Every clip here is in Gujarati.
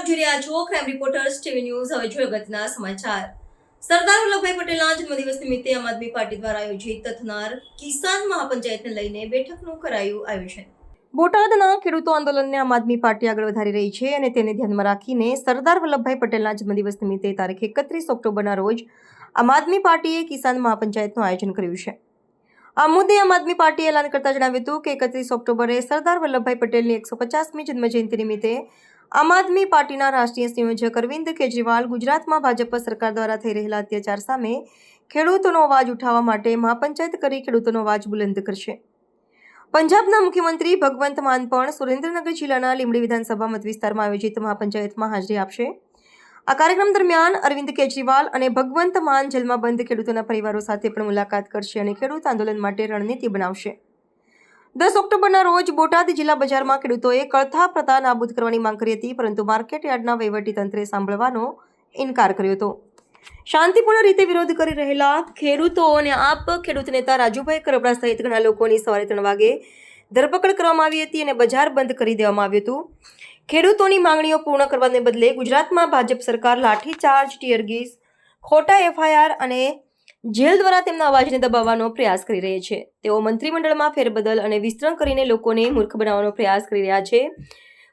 આપ જોઈ રહ્યા છો ક્રાઇમ રિપોર્ટર્સ ટીવી ન્યૂઝ. હવે જોઈએ અગત્યના સમાચાર. સરદાર વલ્લભભાઈ પટેલના જન્મદિવસ નિમિત્તે આમ આદમી પાર્ટી દ્વારા આયોજિત થનાર કિસાન મહાપંચાયતને લઈને બેઠકનું કરાયું આયોજન. બોટાદના ખેડૂતો આંદોલનને આમ આદમી પાર્ટી આગળ વધારી રહી છે અને તેને ધ્યાનમાં રાખીને સરદાર વલ્લભભાઈ પટેલના જન્મદિવસ નિમિત્તે તારીખ 31 ઓક્ટોબરના રોજ આમ આદમી પાર્ટીએ કિસાન મહાપંચાયતનું આયોજન કર્યું છે. આ મુદ્દે આમ આદમી પાર્ટીએ એલાન કરતા જણાવ્યું હતું કે 31 ઓક્ટોબરે સરદાર વલ્લભભાઈ પટેલની 150મી જન્મજયંતિ નિમિત્તે આમ આદમી પાર્ટીના રાષ્ટ્રીય સંયોજક અરવિંદ કેજરીવાલ ગુજરાતમાં ભાજપ સરકાર દ્વારા થઈ રહેલા અત્યાચાર સામે ખેડૂતોનો અવાજ ઉઠાવવા માટે મહાપંચાયત કરી ખેડૂતોનો અવાજ બુલંદ કરશે. પંજાબના મુખ્યમંત્રી ભગવંત માન પણ સુરેન્દ્રનગર જિલ્લાના લીંબડી વિધાનસભા મત વિસ્તારમાં આયોજિત મહાપંચાયતમાં હાજરી આપશે. આ કાર્યક્રમ દરમિયાન અરવિંદ કેજરીવાલ અને ભગવંત માન જેલમાં બંધ ખેડૂતોના પરિવારો સાથે પણ મુલાકાત કરશે અને ખેડૂત આંદોલન માટે રણનીતિ બનાવશે. 10 ઓક્ટોબરના રોજ બોટાદ જિલ્લા બજારમાં ખેડૂતોએ કળથા પ્રથા નાબૂદ કરવાની માંગ કરી હતી, પરંતુ માર્કેટ યાર્ડના વહીવટીતંત્રે સાંભળવાનો ઇનકાર કર્યો હતો. શાંતિપૂર્ણ રીતે વિરોધ કરી રહેલા ખેડૂતો અને આપ ખેડૂત નેતા રાજુભાઈ કરપડા સહિત ઘણા લોકોની સવારે 3 વાગે ધરપકડ કરવામાં આવી હતી અને બજાર બંધ કરી દેવામાં આવ્યું હતું. ખેડૂતોની માંગણીઓ પૂર્ણ કરવાને બદલે ગુજરાતમાં ભાજપ સરકાર લાઠીચાર્જ, ટીયરગેસ, ખોટા એફઆઈઆર અને જેલ દ્વારા તેમના અવાજને દબાવવાનો પ્રયાસ કરી રહી છે. તેઓ મંત્રીમંડળમાં ફેરબદલ અને વિસ્તરણ કરીને લોકોને મૂર્ખ બનાવવાનો પ્રયાસ કરી રહ્યા છે,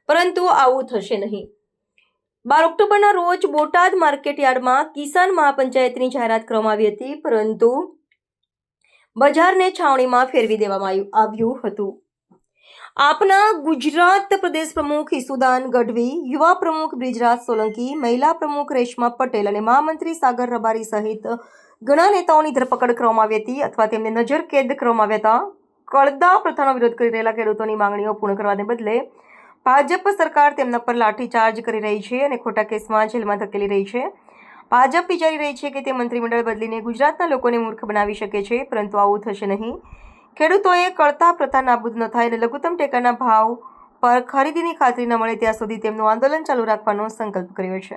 પરંતુ આવું થશે નહીં. 12 ઓક્ટોબરના રોજ બોટાદ માર્કેટ યાર્ડમાં કિસાન મહાપંચાયતની જાહેરાત કરવામાં આવી હતી, પરંતુ બજારને છાવણીમાં ફેરવી દેવામાં આવ્યું હતું. આપના ગુજરાત પ્રદેશ પ્રમુખ ઈસુદાન ગઢવી, યુવા પ્રમુખ બ્રિજરાજ સોલંકી, મહિલા પ્રમુખ રેશમા પટેલ અને મહામંત્રી સાગર રબારી સહિત ઘણા નેતાઓની ધરપકડ કરવામાં આવી હતી અથવા તેમને નજર કેદ કરવામાં આવ્યા હતા. કળદા પ્રથાનો વિરોધ કરી રહેલા ખેડૂતોની માંગણીઓ પૂર્ણ કરવાને બદલે ભાજપ સરકાર તેમના પર લાઠીચાર્જ કરી રહી છે અને ખોટા કેસમાં જેલમાં ધકેલી રહી છે. ભાજપ વિચારી રહી છે કે તે મંત્રીમંડળ બદલીને ગુજરાતના લોકોને મૂર્ખ બનાવી શકે છે, પરંતુ આવું થશે નહીં. ખેડૂતોએ કળતા પ્રથા નાબૂદ ન થાય અને લઘુત્તમ ટેકાના ભાવ પર ખરીદીની ખાતરી ન મળે ત્યાં સુધી તેમનું આંદોલન ચાલુ રાખવાનો સંકલ્પ કર્યો છે.